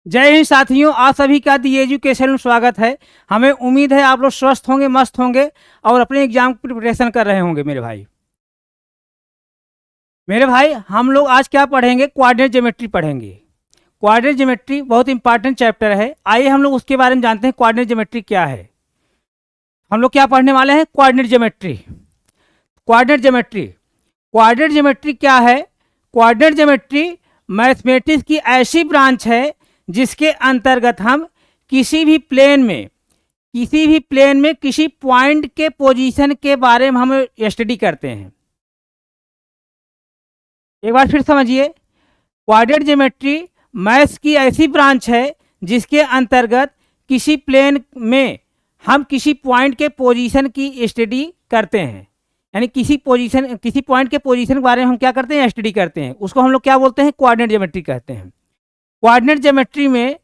जय हिंद साथियों, आप सभी का दी एजुकेशन में स्वागत है। हमें उम्मीद है आप लोग स्वस्थ होंगे, मस्त होंगे और अपने एग्जाम की प्रिपरेशन कर रहे होंगे। मेरे भाई हम लोग आज क्या पढ़ेंगे? कोऑर्डिनेट ज्योमेट्री पढ़ेंगे। कोऑर्डिनेट ज्योमेट्री बहुत इंपॉर्टेंट चैप्टर है। आइए हम लोग उसके बारे में जानते हैं। कोऑर्डिनेट ज्योमेट्री क्या है? हम लोग क्या पढ़ने वाले हैं? Coordinate geometry. Coordinate geometry coordinate geometry क्या है? कोऑर्डिनेट ज्योमेट्री मैथमेटिक्स की ऐसी ब्रांच है जिसके अंतर्गत हम किसी भी प्लेन में किसी पॉइंट के पोजीशन के बारे में हम स्टडी करते हैं। एक बार फिर समझिए, कोऑर्डिनेट ज्योमेट्री मैथ्स की ऐसी ब्रांच है जिसके अंतर्गत किसी प्लेन में हम किसी पॉइंट के पोजीशन की स्टडी करते हैं। यानी किसी पॉइंट के पोजीशन के बारे में हम क्या करते हैं? स्टडी करते हैं। उसको हम लोग क्या बोलते हैं? कोऑर्डिनेट ज्योमेट्री कहते हैं। कोऑर्डिनेट ज्योमेट्री में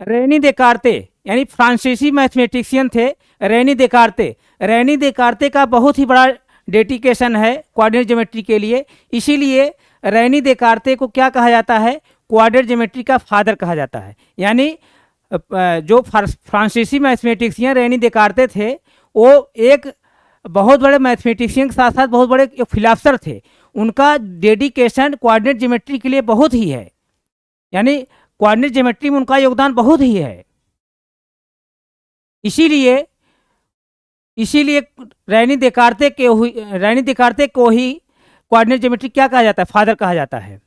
रेनी देकार्ते यानी फ्रांसीसी मैथमेटिशियन थे रेनी देकार्ते का बहुत ही बड़ा डेडिकेशन है कोऑर्डिनेट ज्योमेट्री के लिए। इसीलिए रेनी देकार्ते को क्या कहा जाता है? कोऑर्डिनेट ज्योमेट्री का फादर कहा जाता है। यानी जो फ्रांसीसी मैथमेटिशियन रेनी देकार्ते थे, वो एक बहुत बड़े मैथमेटिशियन के साथ साथ बहुत बड़े फिलासफर थे। उनका डेडिकेशन कोऑर्डिनेट ज्योमेट्री के लिए बहुत ही है। यानी कोऑर्डिनेट ज्योमेट्री में उनका योगदान बहुत ही है। इसीलिए रेनी देकार्ते को ही कोऑर्डिनेट ज्योमेट्री क्या कहा जाता है? फादर कहा जाता है।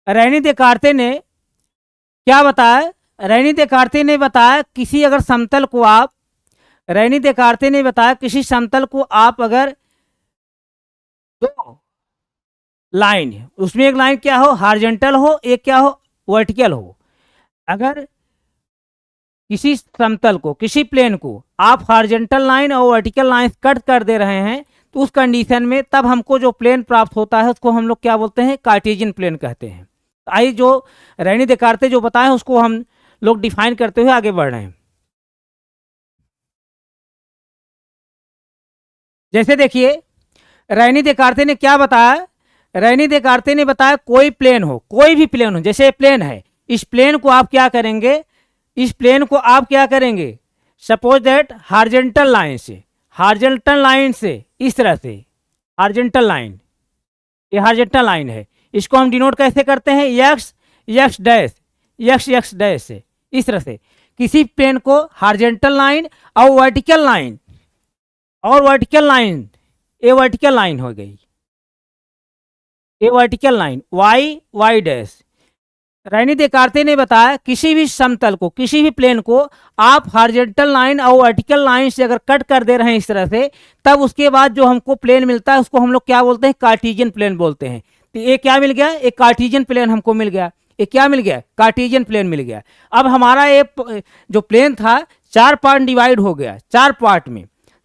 रेनी देकार्ते ने क्या बताया? रेनी देकार्ते ने बताया किसी समतल को आप अगर दो लाइन, उसमें एक लाइन क्या हो? हॉरिजॉन्टल हो, एक क्या हो? वर्टिकल हो। अगर किसी समतल को, किसी प्लेन को आप हॉरिजॉन्टल लाइन और वर्टिकल लाइन कट कर दे रहे हैं, तो उस कंडीशन में तब हमको जो प्लेन प्राप्त होता है उसको हम लोग क्या बोलते हैं? कार्टेशियन प्लेन कहते हैं। आइए जो रेनी देकार्ते जो बताए उसको हम लोग डिफाइन करते हुए आगे बढ़ रहे हैं। जैसे देखिए, रेनी देकार्ते ने क्या बताया? रेनी देकार्ते ने बताया कोई भी प्लेन हो, जैसे प्लेन है, इस प्लेन को आप क्या करेंगे? सपोज दैट हॉरिजॉन्टल लाइन से इस तरह से हॉरिजॉन्टल लाइन, ये हॉरिजॉन्टल लाइन है, इसको हम डिनोट कैसे करते हैं? एक्स डैश से। इस तरह से किसी प्लेन को हॉरिजॉन्टल लाइन और वर्टिकल लाइन ये वर्टिकल लाइन हो गई, ये वर्टिकल लाइन वाई डैश। रेनी देकार्ते ने बताया किसी भी समतल को, किसी भी प्लेन को आप हॉरिजॉन्टल लाइन और वर्टिकल लाइन से अगर कट कर दे रहे हैं इस तरह से, तब उसके बाद जो हमको प्लेन मिलता है उसको हम लोग क्या बोलते हैं? कार्टेशियन प्लेन बोलते हैं। तो ये क्या मिल गया? एक कार्टेशियन प्लेन हमको मिल गया। ये क्या मिल गया? कार्टेशियन प्लेन मिल गया। अब हमारा ये जो प्लेन था चार पार्ट डिवाइड हो गया,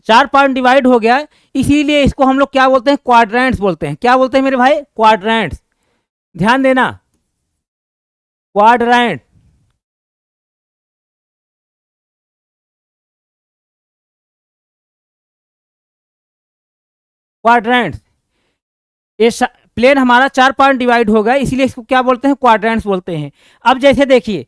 चार पार्ट डिवाइड हो गया। इसीलिए इसको हम लोग क्या बोलते हैं? क्वाड्रेंट्स बोलते हैं। क्या बोलते हैं मेरे भाई? क्वाड्रेंट्स। ध्यान देना, क्वाड्रेंट। क्वाड्रेंट्स, ये प्लेन हमारा चार पार्ट डिवाइड हो गया, इसीलिए इसको क्या बोलते हैं? क्वाड्रेंट्स बोलते हैं। अब जैसे देखिए,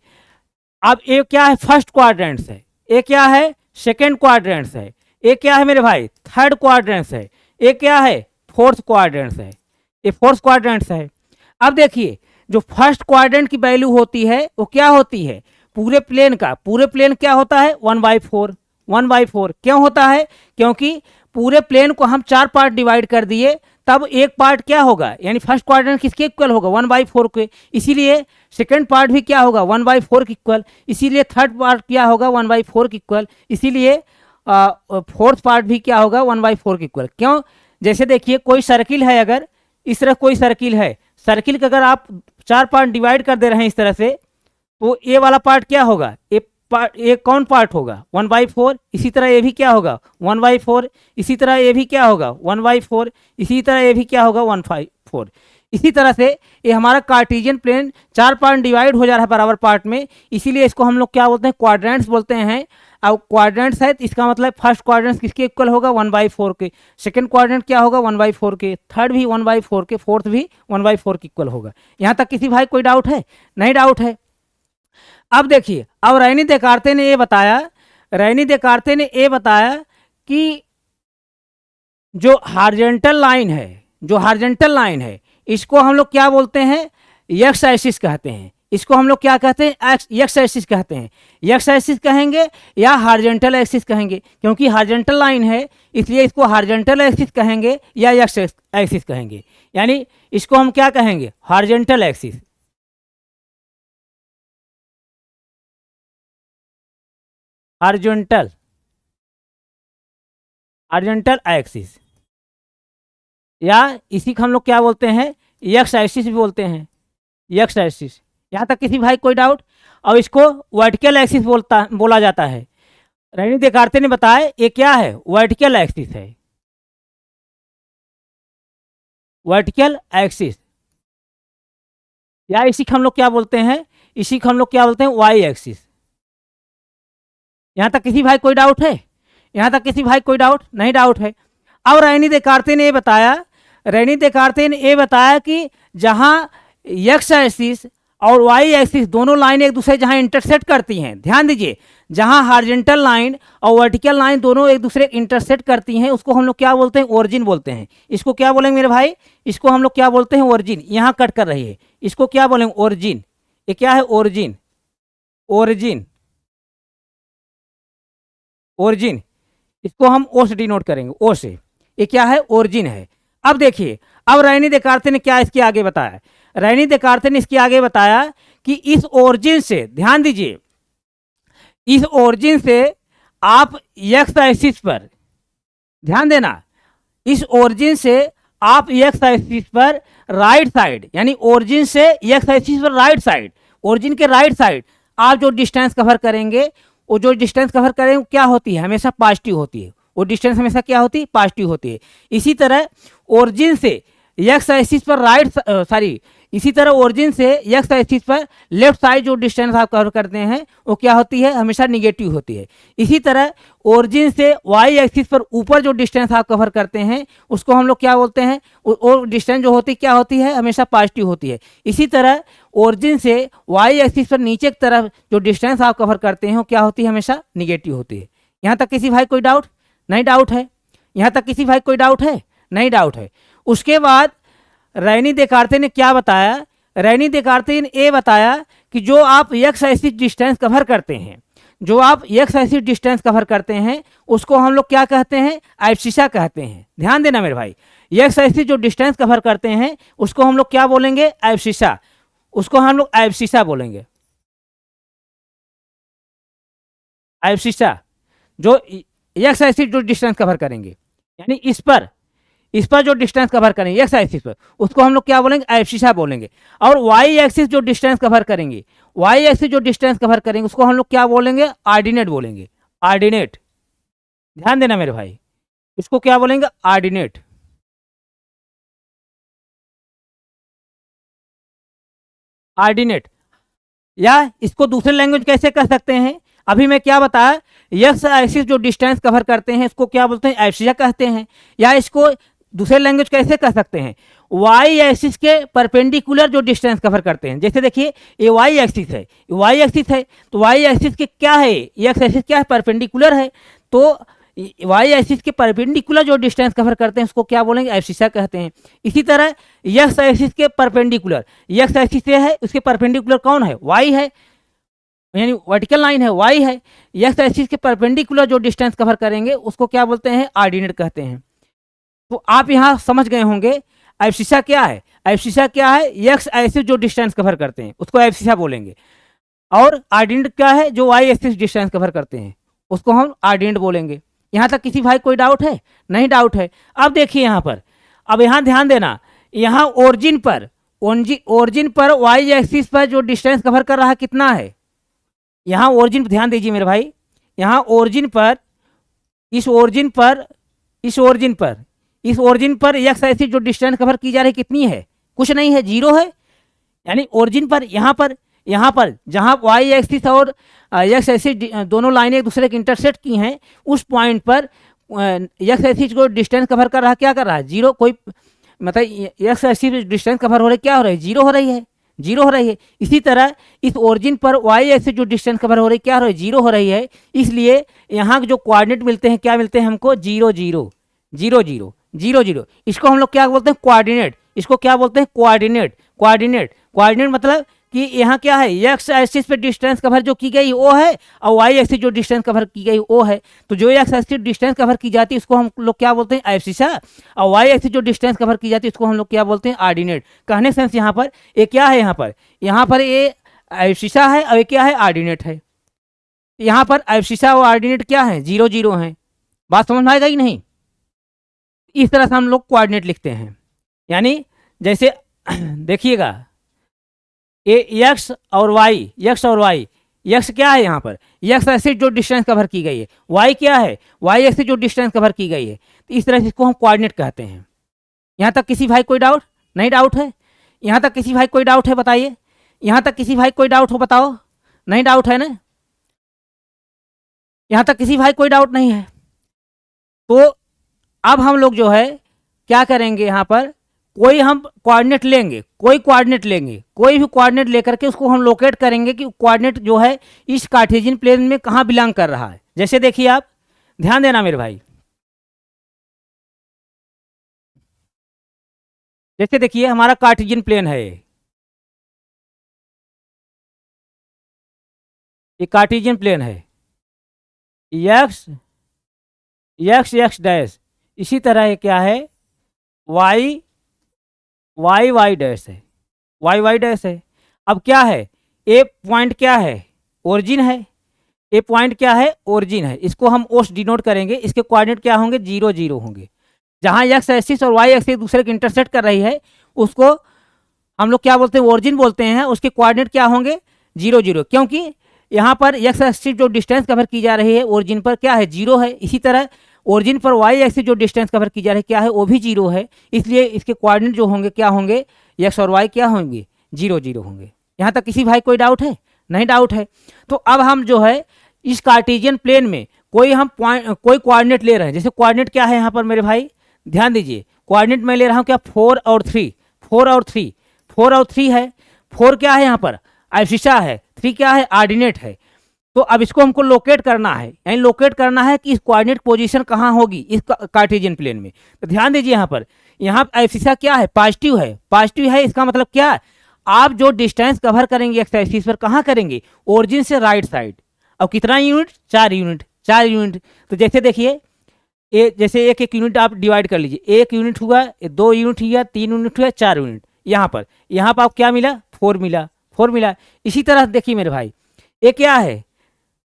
अब ये क्या है? फर्स्ट क्वाड्रेंट्स है, ये क्या है? सेकेंड क्वाड्रेंट्स है, ये क्या है मेरे भाई? थर्ड क्वाड्रेंट्स है, ये क्या है? फोर्थ क्वाड्रेंट्स है, ये फोर्थ क्वाड्रेंट्स है। अब देखिए, जो फर्स्ट क्वाड्रेंट की वैल्यू होती है वो क्या होती है? पूरे प्लेन क्या होता है? 1/4 क्यों होता है? क्योंकि पूरे प्लेन को हम चार पार्ट डिवाइड कर दिए, तब एक पार्ट क्या होगा? यानी फर्स्ट क्वाड्रेंट किसके इक्वल होगा? 1/4 के। इसीलिए सेकेंड पार्ट भी क्या होगा? 1/4 के इक्वल। इसीलिए थर्ड पार्ट क्या होगा? 1/4 के इक्वल। इसीलिए फोर्थ पार्ट भी क्या होगा? 1/4 के इक्वल। क्यों? जैसे देखिए, कोई सर्किल है, अगर इस तरह कोई सर्किल है, सर्किल का अगर आप चार पार्ट डिवाइड कर दे रहे हैं इस तरह से, तो ये वाला पार्ट क्या होगा? ये कौन पार्ट होगा? 1/4। इसी तरह ये भी क्या होगा? 1/4। इसी तरह ये भी क्या होगा? 1/4। इसी तरह ये भी क्या होगा? 1/4। इसी तरह से ये हमारा कार्टेशियन प्लेन चार पार्ट डिवाइड हो जा रहा है बराबर पार्ट में, इसीलिए इसको हम लोग क्या बोलते हैं? क्वाड्रेंट्स बोलते हैं। अब क्वाड्रेंट्स है तो इसका मतलब फर्स्ट क्वाड्रेंट किसके इक्वल होगा 1/4 के, सेकंड क्वाड्रेंट क्या होगा 1/4 के, थर्ड भी 1/4 के, फोर्थ भी 1/4 के इक्वल होगा। यहाँ तक किसी भाई कोई डाउट है? नहीं डाउट है। अब देखिए, अब रेनी देकार्ते ने ये बताया कि जो हार्जेंटल लाइन है इसको हम लोग क्या बोलते हैं, एक्स एक्सिस कहते हैं। इसको हम लोग क्या कहते हैं, एक्स एक्सिस कहते हैं। एक्स एक्सिस कहेंगे या हार्जेंटल एक्सिस कहेंगे, क्योंकि हार्जेंटल लाइन है इसलिए इसको हार्जेंटल एक्सिस कहेंगे या एक्स एक्सिस कहेंगे। यानी इसको हम क्या कहेंगे, हार्जेंटल एक्सिस। हार्जेंटल एक्सिस, या इसी को हम लोग क्या बोलते हैं, एक्स एक्सिस भी बोलते हैं, एक्स एक्सिस। यहाँ तक किसी भाई कोई डाउट? और इसको वर्टिकल एक्सिस बोला जाता है। रेनी देकार्ते ने बताया ये क्या है, वर्टिकल एक्सिस है, वर्टिकल एक्सिस। या इसी को हम लोग क्या बोलते हैं, वाई एक्सिस। यहाँ तक किसी भाई कोई डाउट है? यहाँ तक किसी भाई कोई डाउट? नहीं डाउट है। और रेनी देकार्ते ने ये बताया कि जहाँ एक्स एक्सिस और वाई एक्सिस दोनों लाइन एक दूसरे जहाँ इंटरसेक्ट करती हैं, ध्यान दीजिए, जहाँ हार्जेंटल लाइन और वर्टिकल लाइन दोनों एक दूसरे इंटरसेक्ट करती हैं उसको हम लोग क्या बोलते हैं, ओरिजिन बोलते हैं। इसको क्या बोलेंगे मेरे भाई, इसको हम लोग क्या बोलते हैं, ओरिजिन। यहाँ कट कर रही है, इसको क्या बोलेंगे, ओरिजिन। ये क्या है, ओरिजिन, ओरिजिन। इसको हम ओ से डिनोट करेंगे, ओ से। ये क्या है, ओरिजिन है। अब देखिए, अब रेनी देकार्ते ने क्या इसके आगे बताया, रेनी देकार्ते ने इसके आगे बताया कि इस ओरिजिन से, ध्यान दीजिए, इस ओरिजिन से आप एक्स एक्सिस पर, ध्यान देना, इस ओरिजिन से आप एक्स एक्सिस पर राइट साइड, यानी ओरिजिन से एक्स एक्सिस पर राइट साइड, ओरिजिन के राइट साइड आप जो डिस्टेंस कवर करेंगे, वो जो डिस्टेंस कवर करेंगे क्या होती है, हमेशा पॉजिटिव होती है। वो डिस्टेंस हमेशा क्या होती है, पॉजिटिव होती है। इसी तरह ओरिजिन से एक्स एक्सिस पर इसी तरह ओरिजिन से एक्स एक्सिस पर लेफ्ट साइड जो डिस्टेंस आप कवर करते हैं वो क्या होती है, हमेशा निगेटिव होती है। इसी तरह ओरिजिन से वाई एक्सिस पर ऊपर जो डिस्टेंस आप कवर करते हैं उसको हम लोग क्या बोलते हैं, वो डिस्टेंस जो होती क्या होती है, हमेशा पॉजिटिव होती है। इसी तरह ओरिजिन से वाई एक्सिस पर नीचे की तरफ जो डिस्टेंस आप कवर करते हैं वो क्या होती है, हमेशा निगेटिव होती है। यहाँ तक किसी भाई कोई डाउट? नहीं डाउट है। यहाँ तक किसी भाई कोई डाउट है? नहीं डाउट है। उसके बाद रेनी देकार्ते ने क्या बताया, रेनी देकार्ते ने ये बताया कि जो आप एक्स एक्सिस डिस्टेंस कवर करते हैं, जो आप एक्स एक्सिस डिस्टेंस कवर करते हैं उसको हम लोग क्या कहते हैं, एब्सिसा कहते हैं। ध्यान देना मेरे भाई, एक्स एक्सिस जो डिस्टेंस कवर करते हैं उसको हम लोग क्या बोलेंगे, एब्सिसा। उसको हम लोग एब्सिसा बोलेंगे, एब्सिसा। जो एक्स एक्सिस जो डिस्टेंस कवर करेंगे, यानी इस पर जो डिस्टेंस कवर करेंगे एक्स एक्सिस पर, उसको हम लोग क्या बोलेंगे, एब्सिसा बोलेंगे। और वाई एक्सिस जो डिस्टेंस कवर करेंगे, वाई एक्सिस जो डिस्टेंस कवर करेंगे उसको हम लोग क्या बोलेंगे, ऑर्डिनेट बोलेंगे, ऑर्डिनेट। ध्यान देना मेरे भाई, इसको क्या बोलेंगे, ऑर्डिनेट। ऑर्डिनेट। या इसको दूसरे लैंग्वेज कैसे कह सकते हैं, अभी मैं क्या बताया, एक्स एक्सिस जो डिस्टेंस कवर करते हैं इसको क्या बोलते हैं, एब्सिसा कहते हैं। या इसको दूसरे लैंग्वेज कैसे कह सकते हैं, वाई एक्सिस के परपेंडिकुलर जो डिस्टेंस कवर करते हैं। जैसे देखिए ये वाई एक्सिस है, वाई एक्सिस है, तो वाई एक्सिस के क्या है, एक्स एक्सिस क्या है, परपेंडिकुलर है। तो वाई एक्सिस के परपेंडिकुलर जो डिस्टेंस कवर करते हैं उसको क्या बोलेंगे, एब्सिसा कहते हैं। इसी तरह एक्स एक्सिस के परपेंडिकुलर, एक्स एक्सिस से है उसके परपेंडिकुलर कौन है, वाई है, यानी वर्टिकल लाइन है, वाई है। एक्स एक्सिस के परपेंडिकुलर जो डिस्टेंस कवर करेंगे उसको क्या बोलते हैं, ऑर्डिनेट कहते हैं। तो आप यहाँ समझ गए होंगे एब्सिसा क्या है। एब्सिसा क्या है, एक्स एक्सिस जो डिस्टेंस कवर करते हैं उसको एब्सिसा बोलेंगे। और ऑर्डिनेट क्या है, जो वाई एक्सिस डिस्टेंस कवर करते हैं उसको हम ऑर्डिनेट बोलेंगे। यहाँ तक किसी भाई कोई डाउट है? नहीं डाउट है। अब देखिए यहाँ पर, अब यहाँ ध्यान देना, यहाँ ओरिजिन पर वाई एक्सिस पर जो डिस्टेंस कवर कर रहा है कितना है, यहाँ ओरिजिन पर ध्यान दीजिए मेरे भाई, यहाँ ओरिजिन पर, इस ओरिजिन पर एक्स एक्सिस जो डिस्टेंस कवर की जा रही है कितनी है, कुछ नहीं है, जीरो है। यानी ओरिजिन पर यहाँ पर जहाँ वाई एक्सिस और एक्स एक्सिस दोनों लाइनें एक दूसरे के इंटरसेक्ट की हैं, उस पॉइंट पर एक्स एक्सिस को डिस्टेंस कवर कर रहा है, क्या कर रहा है, जीरो, कोई मतलब एक्स एक्सिस डिस्टेंस कवर हो रही है, क्या हो रही है, जीरो हो रही है, जीरो हो रही है। इसी तरह इस ओरिजिन पर वाई एक्सिस जो डिस्टेंस कवर हो रही है, क्या हो रही है, जीरो हो रही है। इसलिए यहाँ जो कोऑर्डिनेट मिलते हैं, क्या मिलते हैं हमको, zero zero zero zero zero zero. इसको हम लोग क्या बोलते हैं, कोऑर्डिनेट। इसको क्या बोलते हैं, कोऑर्डिनेट। कोऑर्डिनेट कोऑर्डिनेट मतलब कि यहाँ क्या है, एक्स एक्सिस पे डिस्टेंस कवर जो की गई वो है, और वाई एक्सिस जो डिस्टेंस कवर की गई वो है। तो जो एक्स एक्सिस डिस्टेंस कवर की जाती है उसको हम लोग क्या बोलते हैं, एब्सिसा, और वाई एक्सिस जो डिस्टेंस कवर की जाती है उसको हम लोग क्या बोलते हैं, ऑर्डिनेट। कहने सेंस यहाँ पर ये क्या है, यहाँ पर ये एब्सिसा है और ये क्या है, ऑर्डिनेट है। यहाँ पर एब्सिसा और ऑर्डिनेट क्या है, जीरो जीरो है। बात समझ में आएगा ही नहीं। इस तरह से हम लोग कोऑर्डिनेट लिखते हैं। यानी जैसे देखिएगा, ये एक्स और वाई, एक्स और वाई, एक्स क्या है यहाँ पर, एक्स एक्सिस जो डिस्टेंस कवर की गई है, वाई क्या है, वाई एक्सिस जो डिस्टेंस कवर की गई है। तो इस तरह से इसको हम कोऑर्डिनेट कहते हैं। यहाँ तक किसी भाई कोई डाउट नहीं, डाउट है, यहाँ तक किसी भाई कोई डाउट है बताइए, यहाँ तक किसी भाई कोई डाउट हो बताओ, नहीं डाउट है ना, यहाँ तक किसी भाई कोई डाउट नहीं है। तो अब हम लोग जो है क्या करेंगे, यहाँ पर कोई हम कोऑर्डिनेट लेंगे, कोई कोऑर्डिनेट लेंगे, कोई भी कोऑर्डिनेट लेकर के उसको हम लोकेट करेंगे कि कोऑर्डिनेट जो है इस कार्टेशियन प्लेन में कहाँ बिलोंग कर रहा है। जैसे देखिए, आप ध्यान देना मेरे भाई, जैसे देखिए हमारा कार्टेशियन प्लेन है, ये कार्टेशियन प्लेन है, एक्स एक्स एक्स डैश, इसी तरह ये क्या है, वाई वाई वाई डैश है, वाई वाई डैश है। अब क्या है, ए पॉइंट क्या है, ओरिजिन है, ए पॉइंट क्या है, ओरिजिन है। इसको हम ओस डिनोट करेंगे, इसके कोऑर्डिनेट क्या होंगे, जीरो जीरो होंगे। जहाँ एक्स एक्सिस और वाई एक्सिस दूसरे के इंटरसेक्ट कर रही है उसको हम लोग क्या बोलते हैं, ओरिजिन बोलते हैं। उसके कोऑर्डिनेट क्या होंगे, जीरो जीरो, क्योंकि यहाँ पर एक्स एक्सिस जो डिस्टेंस कवर की जा रही है ओरिजिन पर क्या है, जीरो है। इसी तरह ओरिजिन पर वाई एक्सिस जो डिस्टेंस कवर की जा रही है क्या है, वो भी जीरो है। इसलिए इसके कोऑर्डिनेट जो होंगे क्या होंगे, एक्स और वाई क्या होंगे, जीरो जीरो होंगे। यहाँ तक किसी भाई कोई डाउट है, नहीं डाउट है। तो अब हम जो है इस कार्टेशियन प्लेन में कोई हम कोई कोऑर्डिनेट ले रहे हैं। जैसे कोऑर्डिनेट क्या है यहाँ पर मेरे भाई, ध्यान दीजिए, कोऑर्डिनेट मैं ले रहा हूँ क्या, 4 और 3, 4 और 3, 4 और 3 है। 4 क्या है यहाँ पर, एब्सिसा है, 3 क्या है, ऑर्डिनेट है। तो अब इसको हमको लोकेट करना है, यानी लोकेट करना है कि इस कोऑर्डिनेट पोजीशन कहाँ होगी इस कार्टेशियन प्लेन में। तो ध्यान दीजिए यहाँ पर, यहाँ एब्सिसा क्या है, पॉजिटिव है, पॉजिटिव है। इसका मतलब क्या, आप जो डिस्टेंस कवर करेंगे एक्स एक्सिस पर कहाँ करेंगे, ओरिजिन से राइट साइड। अब कितना यूनिट, 4 यूनिट, 4 यूनिट। तो जैसे देखिए जैसे एक एक यूनिट आप डिवाइड कर लीजिए, 1 यूनिट हुआ, 2 यूनिट हुआ, 3 यूनिट हुआ, 4 यूनिट। यहाँ पर आपको क्या मिला, 4 मिला, 4 मिला। इसी तरह देखिए मेरे भाई, ये क्या है,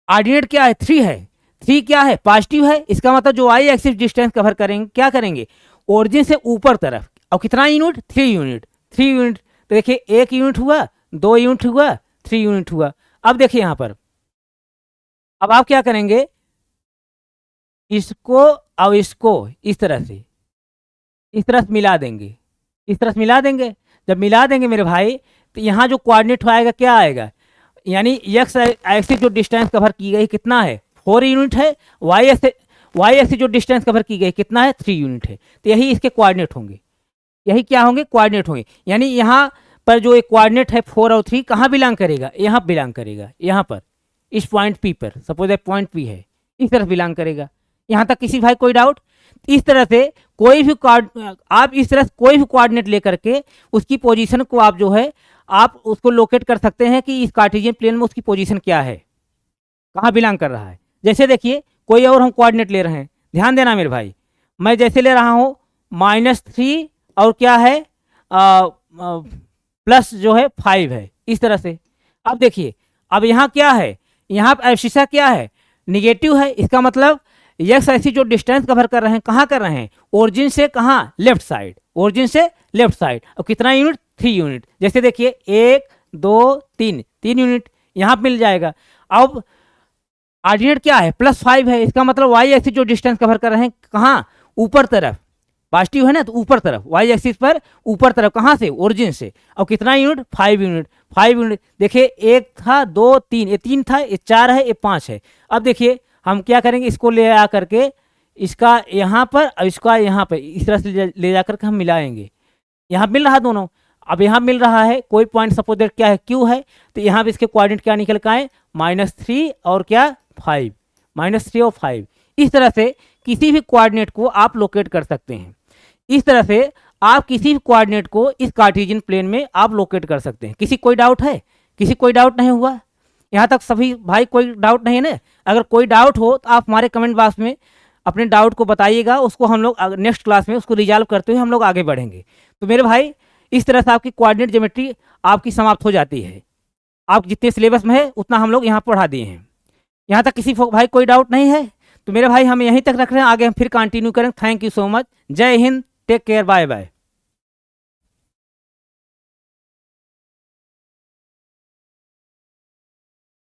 ऑर्डिनेट क्या है, 3 है, 3 क्या है, पॉजिटिव है। इसका मतलब जो वाई एक्सिस डिस्टेंस कवर करेंगे क्या करेंगे, ओरिजिन से ऊपर तरफ। अब कितना यूनिट, 3 यूनिट, 3 यूनिट। तो देखिए 1 यूनिट हुआ, 2 यूनिट हुआ, 3 यूनिट हुआ। अब देखिए यहाँ पर, अब आप क्या करेंगे, इसको और इसको इस तरह से मिला देंगे, इस तरह से मिला देंगे। जब मिला देंगे मेरे भाई, तो यहाँ जो कोऑर्डिनेट आएगा क्या आएगा, यानी एक्स एक्सिस जो डिस्टेंस कवर की गई कितना है, 4 यूनिट है। वाई एक्सिस जो डिस्टेंस कवर की गई कितना है, 3 यूनिट है। तो यही इसके कोऑर्डिनेट होंगे, यही क्या होंगे, कोऑर्डिनेट होंगे। यानी यहाँ पर जो एक कोऑर्डिनेट है 4 और 3 कहाँ बिलोंग करेगा, यहाँ बिलोंग करेगा, यहाँ पर इस पॉइंट पी पर, सपोज एक पॉइंट पी है, इस तरफ बिलोंग करेगा। यहाँ तक किसी भाई कोई डाउट। इस तरह से कोई भी आप इस तरह से कोई भी कोऑर्डिनेट लेकर के उसकी पोजीशन को आप जो है आप उसको लोकेट कर सकते हैं कि इस कार्टेशियन प्लेन में उसकी पोजीशन क्या है, कहाँ बिलोंग कर रहा है। जैसे देखिए कोई और हम कोऑर्डिनेट ले रहे हैं, ध्यान देना मेरे भाई, मैं जैसे ले रहा हूँ -3 और क्या है प्लस जो है 5 है, इस तरह से। अब देखिए, अब यहाँ क्या है, यहाँ एब्सिसा क्या है, निगेटिव है। इसका मतलब एक्स एक्सिस जो डिस्टेंस कवर कर रहे हैं कहाँ कर रहे हैं, ओरिजिन से कहाँ, लेफ्ट साइड, ओरिजिन से लेफ्ट साइड। और कितना यूनिट, 3 यूनिट। जैसे देखिए 1 2 3, 3 यूनिट यहाँ मिल जाएगा। अब ऑर्डिनेट क्या है, +5 है। इसका मतलब वाई एक्सिस जो डिस्टेंस कवर कर रहे हैं कहाँ, ऊपर तरफ, पॉजिटिव है ना, तो ऊपर तरफ, वाई एक्सिस पर ऊपर तरफ, कहाँ से, ओरिजिन से। और कितना यूनिट, 5 यूनिट। 5 यूनिट, देखिए 1 था 2 3, ये 3 था, ये 4 है, ये 5 है। अब देखिए हम क्या करेंगे, इसको ले आ करके इसका यहाँ पर और इसका यहाँ पर इस तरह से ले जा करके हम मिलाएंगे। यहाँ मिल रहा दोनों, अब यहाँ मिल रहा है कोई पॉइंट सपोज दैट क्या है Q है, तो यहाँ पे इसके कोऑर्डिनेट क्या निकल के आए -3 और क्या 5, -3 और 5। इस तरह से किसी भी कोऑर्डिनेट को आप लोकेट कर सकते हैं। इस तरह से आप किसी भी कोऑर्डिनेट को इस कार्टेशियन प्लेन में आप लोकेट कर सकते हैं। किसी कोई डाउट है? किसी कोई डाउट नहीं हुआ यहाँ तक? सभी भाई कोई डाउट नहीं है ना? अगर कोई डाउट हो तो आप हमारे कमेंट बॉक्स में अपने डाउट को बताइएगा, उसको हम लोग नेक्स्ट क्लास में उसको रिजॉल्व करते हुए हम लोग आगे बढ़ेंगे। तो मेरे भाई इस तरह से आपकी कोऑर्डिनेट ज्योमेट्री आपकी समाप्त हो जाती है। आप जितने सिलेबस में है उतना हम लोग यहाँ पढ़ा दिए हैं। यहाँ तक किसी भाई कोई डाउट नहीं है? तो मेरे भाई हम यहीं तक रख रहे हैं, आगे हम फिर कंटिन्यू करें। Thank you so much. जय हिंद, टेक केयर, बाय बाय।